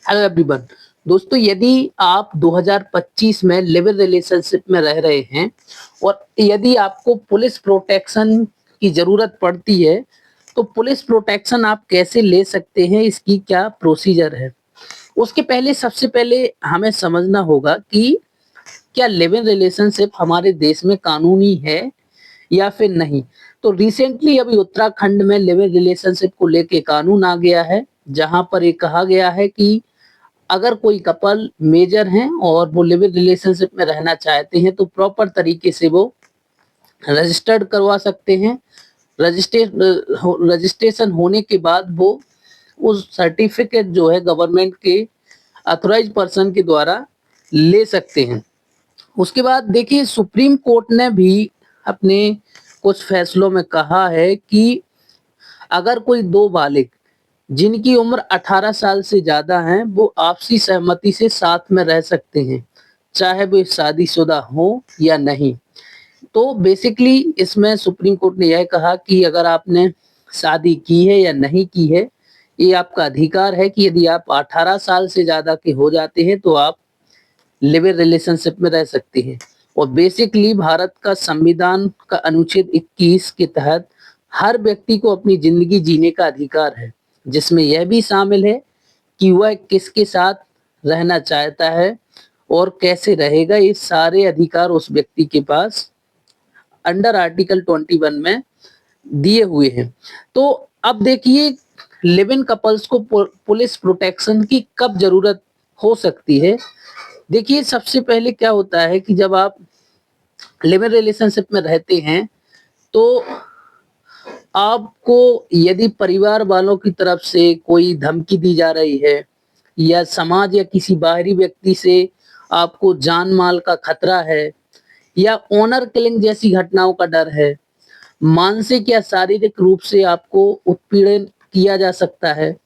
Hello everyone. दोस्तों, यदि आप 2025 में लिव इन रिलेशनशिप में रह रहे हैं और यदि आपको पुलिस प्रोटेक्शन की ज़रूरत पड़ती है, तो पुलिस प्रोटेक्शन आप कैसे ले सकते हैं, इसकी क्या प्रोसीजर है? उसके पहले सबसे पहले हमें समझना होगा कि क्या लिव इन रिलेशनशिप हमारे देश में कानूनी है या फिर नहीं। तो रिसेंटली अभी उत्तराखंड में लिव इन रिलेशनशिप को लेके कानून आ गया है, जहाँ पर ये कहा गया है कि अगर कोई कपल मेजर हैं और वो लिव इन रिलेशनशिप में रहना चाहते हैं तो प्रॉपर तरीके से वो रजिस्टर्ड करवा सकते हैं। रजिस्ट्रेशन होने के बाद वो उस सर्टिफिकेट जो है गवर्नमेंट के ऑथराइज्ड पर्सन के द्वारा ले सकते हैं। उसके बाद देखिए, सुप्रीम कोर्ट ने भी अपने कुछ फैसलों में कहा है कि अगर कोई दो बालिग जिनकी उम्र 18 साल से ज़्यादा है, वो आपसी सहमति से साथ में रह सकते हैं, चाहे वो शादीशुदा हो या नहीं। तो बेसिकली इसमें सुप्रीम कोर्ट ने यह कहा कि अगर आपने शादी की है या नहीं की है, ये आपका अधिकार है कि यदि आप 18 साल से ज़्यादा के हो जाते हैं, तो आप लिव इन रिलेशनशिप में रह सकते हैं। और बेसिकली भारत का संविधान का अनुच्छेद 21 के तहत हर व्यक्ति को अपनी ज़िंदगी जीने का अधिकार है, जिसमें यह भी शामिल है कि वह किसके साथ रहना चाहता है और कैसे रहेगा। ये सारे अधिकार उस व्यक्ति के पास अंडर आर्टिकल 21 में दिए हुए हैं। तो अब देखिए, लिव इन कपल्स को पुलिस प्रोटेक्शन की कब ज़रूरत हो सकती है। देखिए, सबसे पहले क्या होता है कि जब आप लिव इन रिलेशनशिप में रहते हैं, तो आपको यदि परिवार वालों की तरफ से कोई धमकी दी जा रही है या समाज या किसी बाहरी व्यक्ति से आपको जान माल का खतरा है या ऑनर किलिंग जैसी घटनाओं का डर है, मानसिक या शारीरिक रूप से आपको उत्पीड़न किया जा सकता है,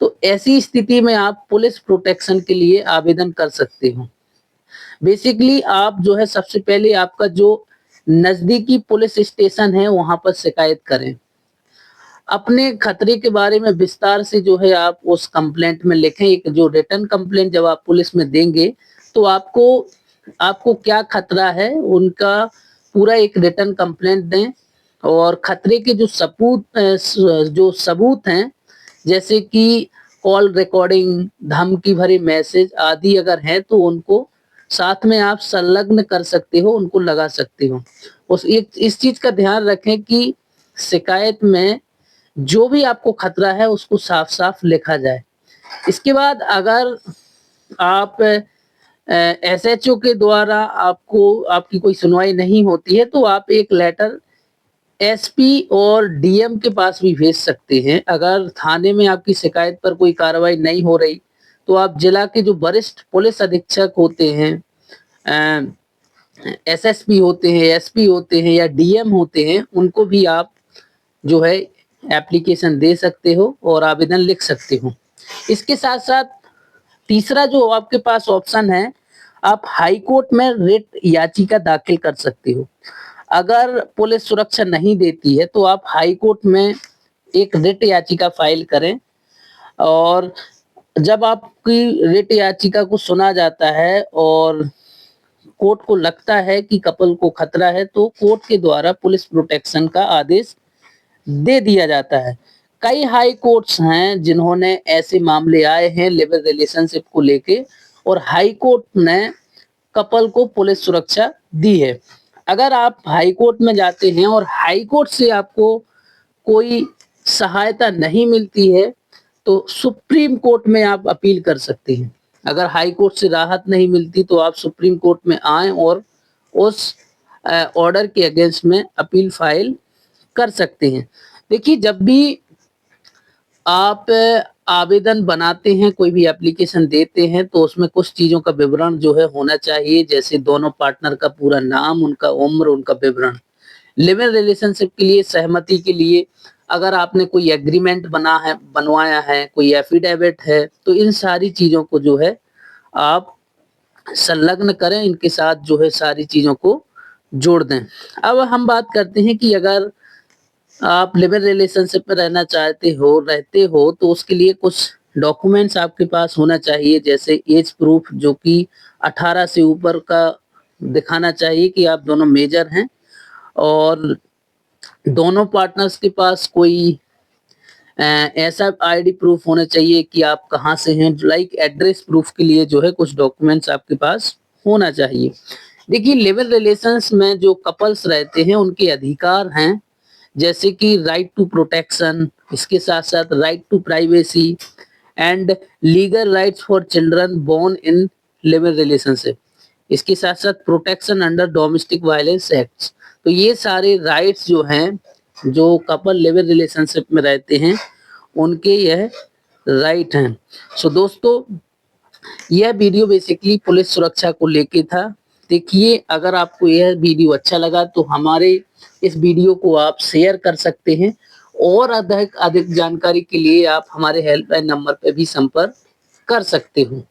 तो ऐसी स्थिति में आप पुलिस प्रोटेक्शन के लिए आवेदन कर सकते हो। बेसिकली आप जो है सबसे पहले आपका जो नज़दीकी पुलिस स्टेशन है वहाँ पर शिकायत करें। अपने खतरे के बारे में विस्तार से जो है आप उस कंप्लेंट में लिखें। एक जो रिटन कंप्लेंट जब आप पुलिस में देंगे, तो आपको आपको क्या खतरा है उनका पूरा एक रिटन कंप्लेंट दें। और खतरे के जो सबूत हैं, जैसे कि कॉल रिकॉर्डिंग, धमकी भरे मैसेज आदि अगर हैं, तो उनको साथ में आप संलग्न कर सकते हो, उनको लगा सकते हो। उस एक इस चीज़ का ध्यान रखें कि शिकायत में जो भी आपको खतरा है उसको साफ-साफ लिखा जाए। इसके बाद अगर आप एसएचओ के द्वारा आपको आपकी कोई सुनवाई नहीं होती है, तो आप एक लेटर एसपी और डीएम के पास भी भेज सकते हैं। अगर थाने में आपकी शिकायत पर कोई कार्रवाई नहीं हो रही, तो आप जिला के जो वरिष्ठ पुलिस अधीक्षक होते हैं, एसएसपी होते हैं, एसपी होते हैं या डीएम होते हैं, उनको भी आप जो है एप्लीकेशन दे सकते हो और आवेदन लिख सकते हो। इसके साथ-साथ तीसरा जो आपके पास ऑप्शन है, आप हाई कोर्ट में रिट याचिका दाखिल कर सकते हो। अगर पुलिस सुरक्षा नहीं देती है, तो आप हाई कोर्ट में एक रिट याचिका फाइल करें। और जब आपकी रिट याचिका को सुना जाता है और कोर्ट को लगता है कि कपल को खतरा है, तो कोर्ट के द्वारा पुलिस प्रोटेक्शन का आदेश दे दिया जाता है। कई हाई कोर्ट्स हैं जिन्होंने ऐसे मामले आए हैं लिव इन रिलेशनशिप को लेके, और हाई कोर्ट ने कपल को पुलिस सुरक्षा दी है। अगर आप हाई कोर्ट में जाते हैं और हाई कोर्ट से आपको कोई सहायता नहीं मिलती है, तो सुप्रीम कोर्ट में आप अपील कर सकते हैं। अगर हाई कोर्ट से राहत नहीं मिलती, तो आप सुप्रीम कोर्ट में आएँ और उस ऑर्डर के अगेंस्ट में अपील फाइल कर सकते हैं। देखिए, जब भी आप आवेदन बनाते हैं, कोई भी एप्लीकेशन देते हैं, तो उसमें कुछ चीज़ों का विवरण जो है होना चाहिए, जैसे दोनों पार्टनर का पूरा नाम, उनका उम्र, उनका विवरण। लिव इन रिलेशनशिप के लिए सहमति के लिए अगर आपने कोई एग्रीमेंट बनवाया है, कोई एफिडेविट है, तो इन सारी चीज़ों को जो है आप संलग्न करें, इनके साथ जो है सारी चीज़ों को जोड़ दें। अब हम बात करते हैं कि अगर आप लिव इन रिलेशनशिप में रहना चाहते हो, रहते हो, तो उसके लिए कुछ डॉक्यूमेंट्स आपके पास होना चाहिए, जैसे एज प्रूफ जो कि 18 से ऊपर का दिखाना चाहिए कि आप दोनों मेजर हैं, और दोनों पार्टनर्स के पास कोई ऐसा आईडी प्रूफ होना चाहिए कि आप कहाँ से हैं, लाइक एड्रेस प्रूफ के लिए जो है कुछ डॉक्यूमेंट्स आपके पास होना चाहिए। देखिए, लिव-इन रिलेशंस में जो कपल्स रहते हैं उनके अधिकार हैं, जैसे कि राइट टू प्रोटेक्शन, इसके साथ-साथ right to privacy and legal rights for children born in live in relationship. इसके साथ-साथ protection under domestic violence acts. तो ये सारे राइट्स जो हैं, जो कपल लिव-इन रिलेशनशिप में रहते हैं, उनके यह राइट हैं। सो दोस्तों, यह वीडियो बेसिकली पुलिस सुरक्षा को लेके था। देखिए, अगर आपको यह वीडियो अच्छा लगा तो हमारे इस वीडियो को आप शेयर कर सकते हैं, और अधिक अधिक जानकारी के लिए आप हमारे हेल्पलाइन नंबर पे भी संपर्क कर सकते हो।